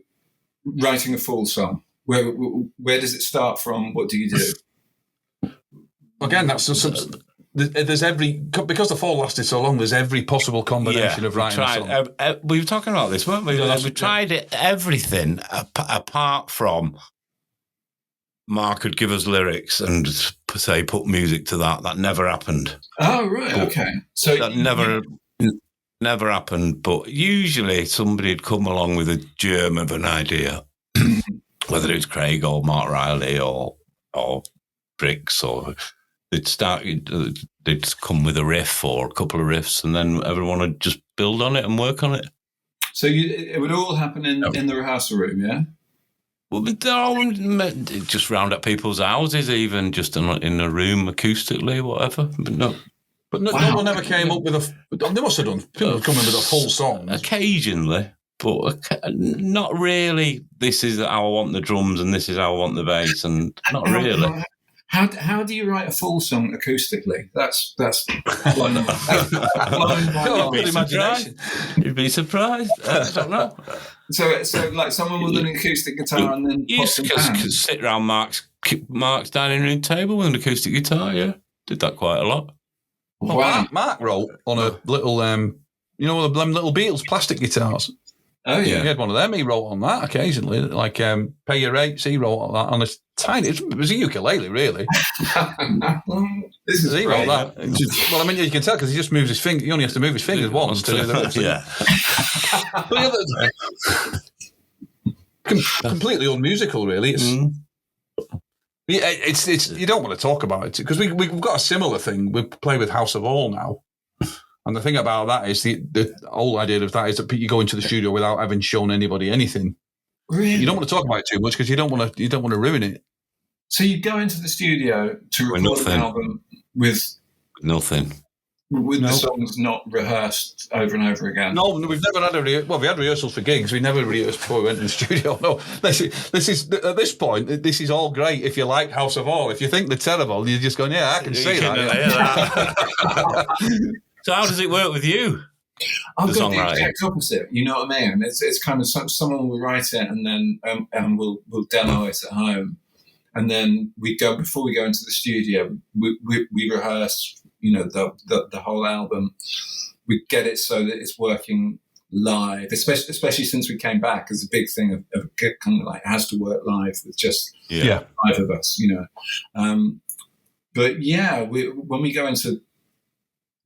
writing a full song. Where does it start from? What do you do? Again, that's there's because the fall lasted so long. There's every possible combination of writing a song. We were talking about this, weren't we? We tried everything apart from. Mark would give us lyrics and say put music to that. That never happened. Oh right, okay. So that never happened. But usually somebody'd come along with a germ of an idea, whether it was Craig or Mark Riley or Briggs, or they'd come with a riff or a couple of riffs, and then everyone would just build on it and work on it. So it would all happen in the rehearsal room, yeah. Well, just round up people's houses, even just in a room acoustically, whatever. But no one ever came up with they must have done. People have come in with a full song. Occasionally, but not really. This is how I want the drums, and this is how I want the bass, and not really. How do you write a full song acoustically? That's blind imagination. You'd be surprised. I don't know. So like someone with an acoustic guitar and then you could sit around Mark's dining room table with an acoustic guitar. Yeah, did that quite a lot. Wow. Mark wrote on a little, them little Beatles plastic guitars. Oh yeah, he had one of them. He wrote on that occasionally, like "Pay Your Rates." He wrote on that on a tiny. It was a ukulele, really. This is he wrote that. Well, I mean, you can tell because he just moves his finger. He only has to move his fingers once to do the riffs. Completely unmusical, really. It's you don't want to talk about it because we've got a similar thing. We play with House of All now. And the thing about that is the whole idea of that is that you go into the studio without having shown anybody anything. Really? You don't want to talk about it too much because you don't want to ruin it. So you go into the studio to record an album with nothing. With the songs not rehearsed over and over again? No, we've never had we had rehearsals for gigs. We never rehearsed before we went to the studio. No, this is at this point, this is all great if you like House of All. If you think they're terrible, you're just going, I can see that. So how does it work with you? I've got the exact opposite. You know what I mean? It's kind of someone will write it and then we'll demo it at home, and then before we go into the studio. We rehearse, the whole album. We get it so that it's working live, especially since we came back. As a big thing of kind of like it has to work live with just 5 of us, But when we go into,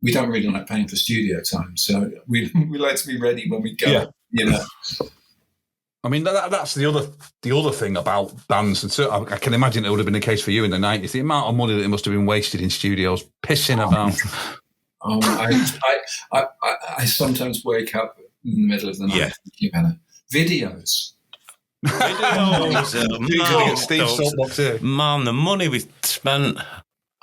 we don't really like paying for studio time, so we like to be ready when we go. I mean, that's the other thing about bands, and so I can imagine it would have been the case for you in the 90s. The amount of money that must have been wasted in studios, pissing about. I sometimes wake up in the middle of the night thinking about videos. Man, the money we spent.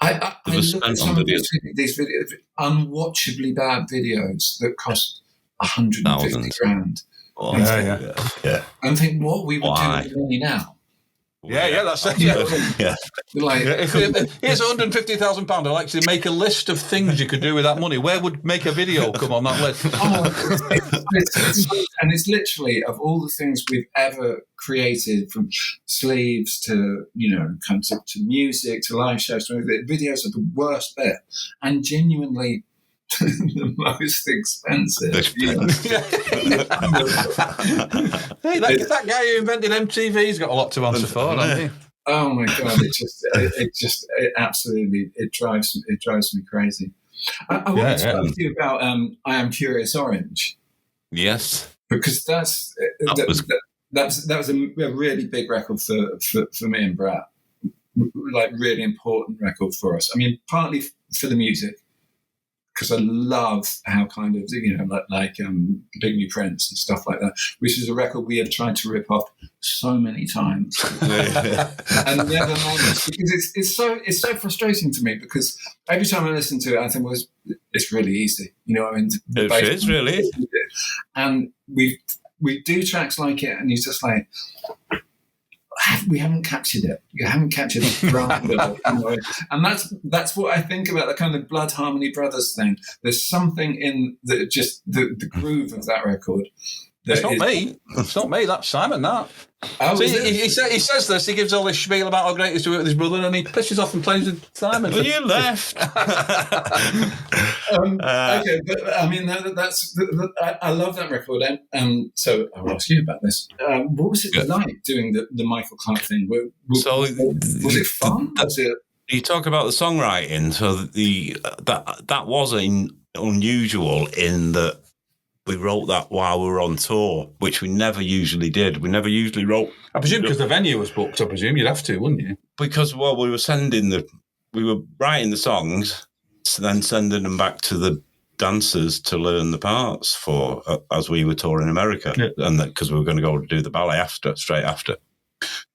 I look at some of these videos, unwatchably bad videos that cost 150 grand. Oh, And think what we would do with money now. That's it. Here's £150,000. I'd like to make a list of things you could do with that money. Where would make a video come on that list? And it's literally, of all the things we've ever created, from sleeves to to music to live shows, videos are the worst bit, and genuinely the most expensive. Hey, that guy who invented MTV's got a lot to answer for, hasn't he? Oh my god! It absolutely drives me crazy. I want to talk to you about I Am Curious Orange. Yes, because that was a really big record for me and Brad. Like, really important record for us. I mean, partly for the music, because I love how kind of, Big New Prince and stuff like that, which is a record we have tried to rip off so many times and never managed, because it's so frustrating to me, because every time I listen to it, I think, well, it's really easy. It is really. And we do tracks like it, and you're just like, we haven't captured it. You haven't captured it. And that's what I think about the kind of Blood Harmony Brothers thing. There's something in the groove of that record. It's not me. It's not me. That's Simon. That. Oh, so he says this. He gives all this spiel about how great it is to work with his brother, and he pisses off and plays with Simon. Well, you left. Okay, but I mean, I love that record. So I'll ask you about this. What was it like doing the Michael Clark thing? Was it fun? You talk about the songwriting. So that was unusual in that we wrote that while we were on tour, which we never usually did. We never usually wrote. I presume because the venue was booked. I presume you'd have to, wouldn't you? Because we were writing the songs, then sending them back to the dancers to learn the parts for as we were touring America, and because we were going to go do the ballet straight after.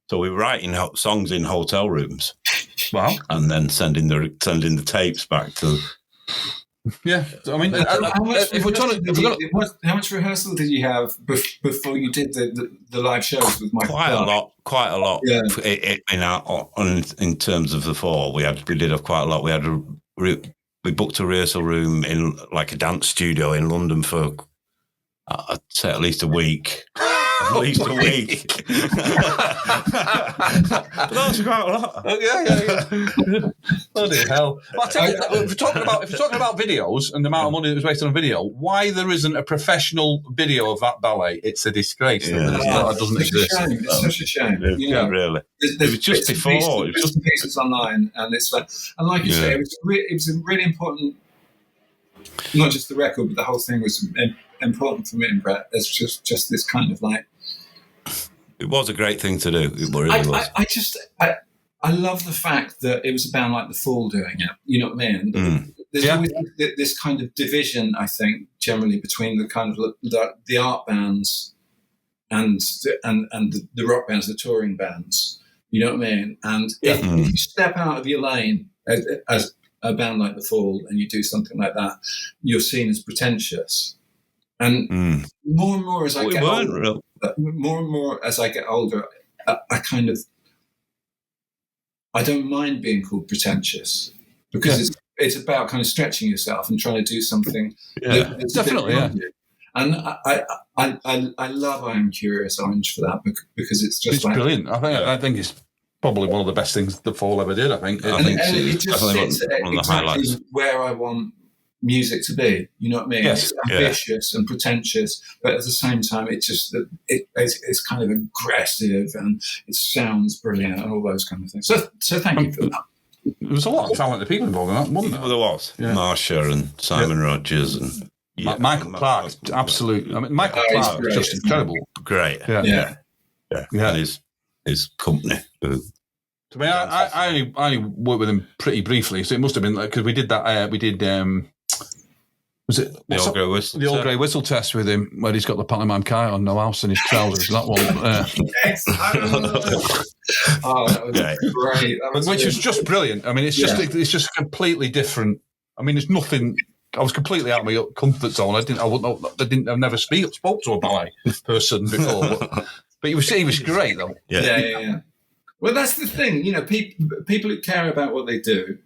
So we were writing songs in hotel rooms, wow, and then sending the tapes back to. Yeah, I mean, how much rehearsal did you have before you did the live shows with Michael? Quite a lot. Yeah. In terms of the four, we did have quite a lot. We booked a rehearsal room in like a dance studio in London for I'd say at least a week. At least a week. But that's quite a lot. Yeah. Bloody hell. Well, I tell you, if you're talking about videos and the amount of money that was wasted on video, why there isn't a professional video of that ballet? It's a disgrace. Yeah. That doesn't exist. It's such a shame. Really. It was just before. It was just pieces online, and it's like, and like you say, it was a really important. Not just the record, but the whole thing was important for me and Brett. It's just this kind of like. It was a great thing to do. It really was. I love the fact that it was a band like The Fall doing it. You know what I mean? There's always this kind of division, I think, generally between the kind of the art bands and the rock bands, the touring bands. You know what I mean? And if you step out of your lane as a band like The Fall and you do something like that, you're seen as pretentious. And more and more as I get older, I don't mind being called pretentious, because it's about kind of stretching yourself and trying to do something. That's definitely, you. And I love I Am Curious Orange for that, because it's just brilliant. I think it's probably one of the best things The Fall ever did. I think it just sits exactly where I want music to be. You know what I mean? Yes. It's ambitious and pretentious, but at the same time, it's kind of aggressive and it sounds brilliant and all those kind of things. So thank you for that. There was a lot of talented people involved in that, wasn't there? There was. Yeah. Marsha and Simon Rogers and Michael Clark, absolutely. I mean, Michael Clark is just incredible. Great. Yeah. And his company. I mean, I only worked with him pretty briefly, so it must have been because we did that. Was it the Old Grey Whistle? The Old Grey Whistle test with him, where he's got the pantomime Kai on no house in his trousers. That one. Yes, I remember. Oh, that was great. Which was just brilliant. I mean, it's just completely different. I mean, there's nothing. I was completely out of my comfort zone. I've never spoke to a ballet person before, but he was great though. Yeah. Well, that's the thing. You know, people who care about what they do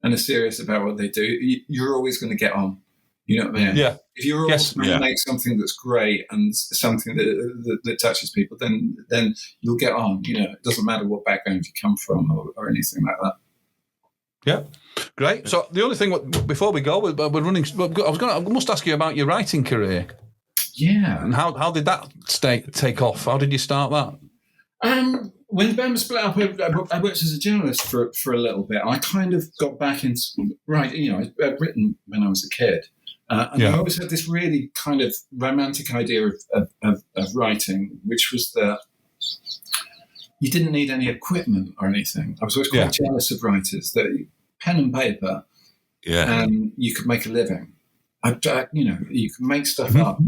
and are serious about what they do, you're always going to get on. You know what I mean? Yeah. If you're always going to make something that's great and something that touches people, then you'll get on. You know, it doesn't matter what background you come from or anything like that. Yeah, great. So the only thing before we go, we're running. I must ask you about your writing career. Yeah. And how did that take off? How did you start that? When the band was split up, I worked as a journalist for a little bit. I kind of got back into writing. You know, I'd written when I was a kid. And I always had this really kind of romantic idea of writing, which was that you didn't need any equipment or anything. I was always quite jealous of writers, that pen and paper, and you could make a living. You could make stuff up.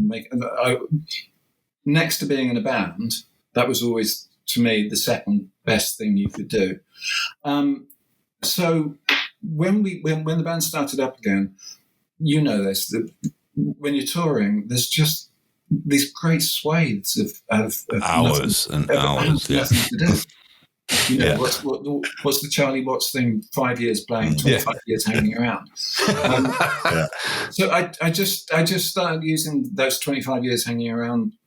Next to being in a band, that was always, to me, the second best thing you could do. So when the band started up again, you know this, that when you're touring, there's just these great swathes of hours and hours, nothing to do. You know, what's the Charlie Watts thing? 5 years playing, 25 years hanging around. So I just started using those 25 years hanging around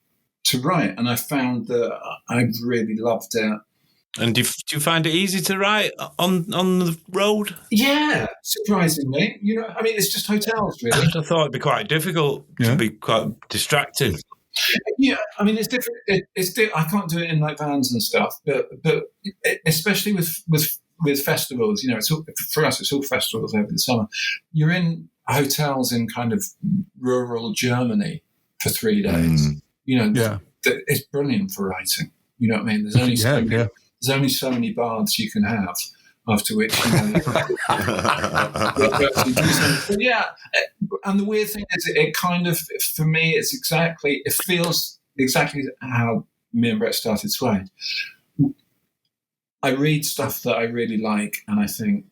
to write, and I found that I really loved it. And do you find it easy to write on the road? Yeah, surprisingly. You know, I mean, it's just hotels, really. I thought it'd be quite difficult. To be quite distracting. Yeah, I mean, it's different. I can't do it in like vans and stuff, but especially with festivals. You know, for us, it's all festivals over the summer. You're in hotels in kind of rural Germany for 3 days. You know, it's brilliant for writing. You know what I mean? There's only so many baths you can have, after which you know, and the weird thing is, it kind of, for me, it feels exactly how me and Brett started Suede. I read stuff that I really like, and I think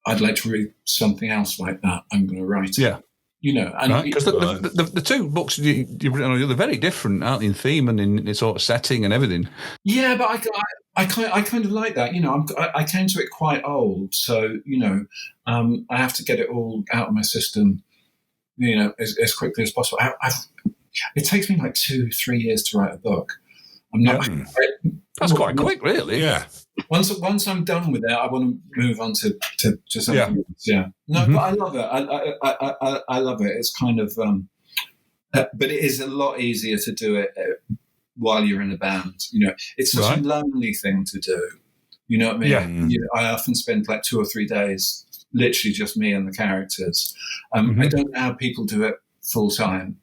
I'd like to read something else like that. I'm going to write it. Yeah. You know, because the two books you've written on, they're very different, aren't they, in theme and in sort of setting and everything. Yeah, but I kind of like that. You know, I came to it quite old, so you know, I have to get it all out of my system, you know, as quickly as possible. It takes me like 2-3 years to write a book. I'm not. That's quite quick, really. Yeah. Once I'm done with it, I want to move on to something else. Yeah. No, but I love it. I love it. It's kind of, but it is a lot easier to do it while you're in a band. You know, it's such a lonely thing to do. You know what I mean? Yeah. You know, I often spend like 2 or 3 days, literally just me and the characters. I don't know how people do it full time.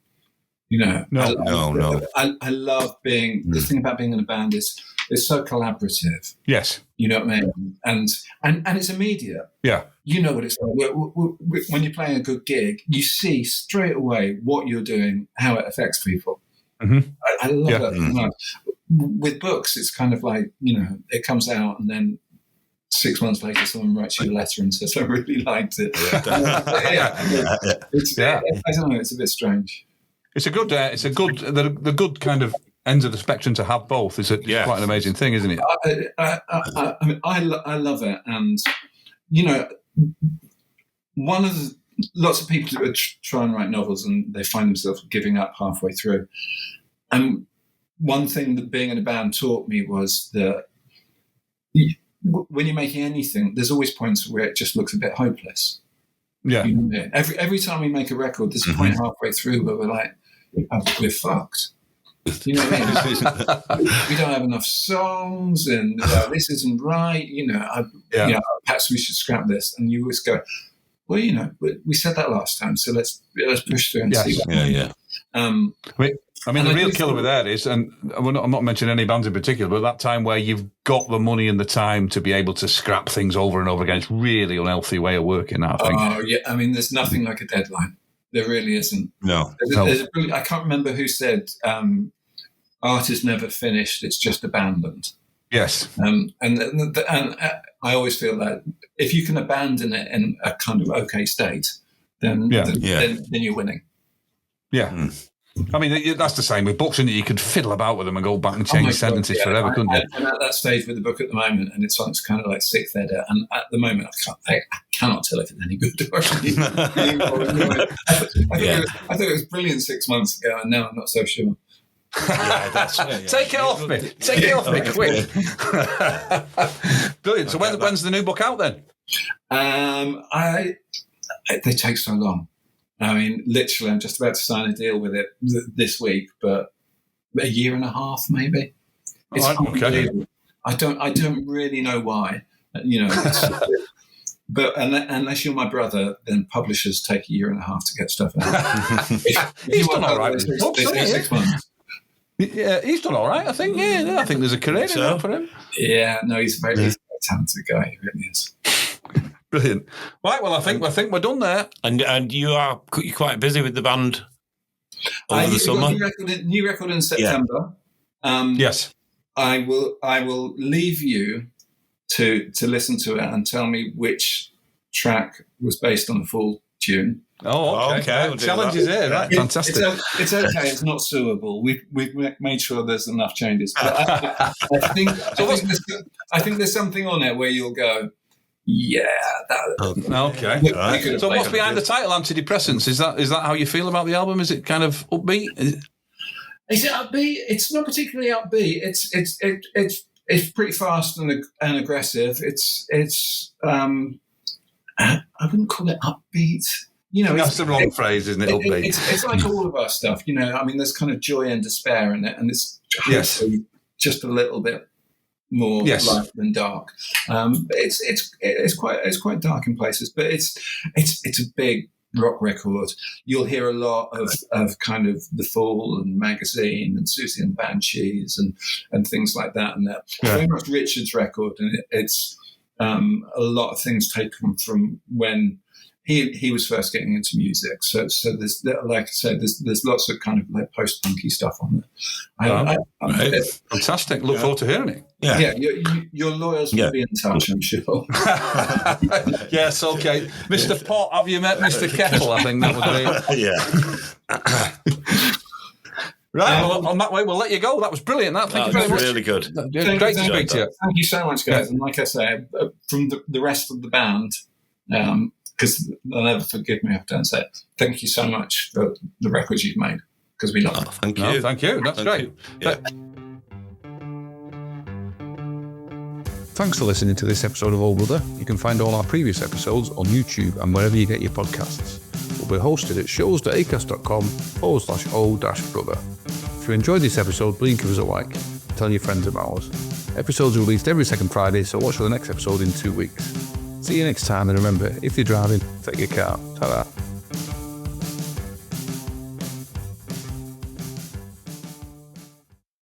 You know, no. I love being. The thing about being in a band is it's so collaborative. Yes, you know what I mean, and it's immediate. Yeah, you know what it's like when you're playing a good gig. You see straight away what you're doing, how it affects people. I love that. With books, it's kind of like, you know, it comes out and then 6 months later, someone writes you a letter and says, "I really liked it." I don't know. It's a bit strange. It's a good. The good kind of ends of the spectrum to have both. It's quite an amazing thing, isn't it? I mean, I love it, and one of the, lots of people who try and write novels and they find themselves giving up halfway through. And one thing that being in a band taught me was that when you're making anything, there's always points where it just looks a bit hopeless. Yeah. Every time we make a record, there's a point halfway through where we're like, we're fucked. You know what I mean? We don't have enough songs, and this isn't right. Perhaps we should scrap this. And you always go, well, we said that last time, so let's push through and see what happens. I mean, the real killer with that is, and I'm not mentioning any bands in particular, but that time where you've got the money and the time to be able to scrap things over and over again, it's really unhealthy way of working, I think. Oh, yeah. I mean, there's nothing like a deadline. There really isn't. No. I can't remember who said, art is never finished, it's just abandoned. Yes. And I always feel that if you can abandon it in a kind of okay state, then you're winning. Yeah. I mean, that's the same with books, and you could fiddle about with them and go back and change sentences forever, couldn't you? I'm at that stage with the book at the moment, and it's kind of like sixth edit. And at the moment, I cannot tell if it's any good. I thought it was brilliant 6 months ago, and now I'm not so sure. Take it off me. Take it off me, quick. Brilliant. So when's the new book out then? They take so long. I mean, literally, I'm just about to sign a deal with it this week, but a year and a half, maybe. It's unbelievable. I don't really know why. But unless you're my brother, then publishers take a year and a half to get stuff out. He's done all right with his books. 6 months. Yeah, he's done all right. I think. Yeah, I think there's a career in that for him. Yeah, no, he's a very talented guy. He really is. Brilliant. Right, well, I think we're done there. And you're quite busy with the band over the summer. New record in September. Yeah. Yes. I will leave you to listen to it and tell me which track was based on the full tune. Oh, okay. We'll challenge is here, right? Fantastic. It's okay. It's not suable. We've made sure there's enough changes. But I think there's something on it where you'll go, yeah. Okay. Right. So what's behind the title, Antidepressants? Is that how you feel about the album? Is it kind of upbeat? Is it upbeat? It's not particularly upbeat. It's pretty fast and aggressive. I wouldn't call it upbeat. That's the wrong phrase, isn't it? Upbeat. It's like all of our stuff. I mean, there's kind of joy and despair in it, and it's just a little bit more light than dark. It's quite dark in places, but it's a big rock record. You'll hear a lot of kind of The Fall and Magazine and Susie and the Banshees and things like that. And that very much Richard's record, and it's a lot of things taken from when he was first getting into music. So there's, like I said, there's lots of kind of like post-punky stuff on there. Fantastic. Look forward to hearing it. Yeah, your lawyers will be in touch, I'm sure. Yes, okay. Mr. Pot, have you met Mr. Kettle? I think that would be. Right, well, on that way, we'll let you go. That was brilliant. Thank you very much. Really good. Great to speak to you. Thank you so much, guys. And like I say, from the rest of the band, because they'll never forgive me if I don't say it, thank you so much for the records you've made, because we love it. Thank you. No, thank you. That's great. Yeah. Thanks for listening to this episode of Old Brother. You can find all our previous episodes on YouTube and wherever you get your podcasts. We'll be hosted at shows.acast.com/o-brother. If you enjoyed this episode, please give us a like. Tell your friends about us. Episodes are released every second Friday, so watch for the next episode in 2 weeks. See you next time, and remember, if you're driving, take your car. Ta-da.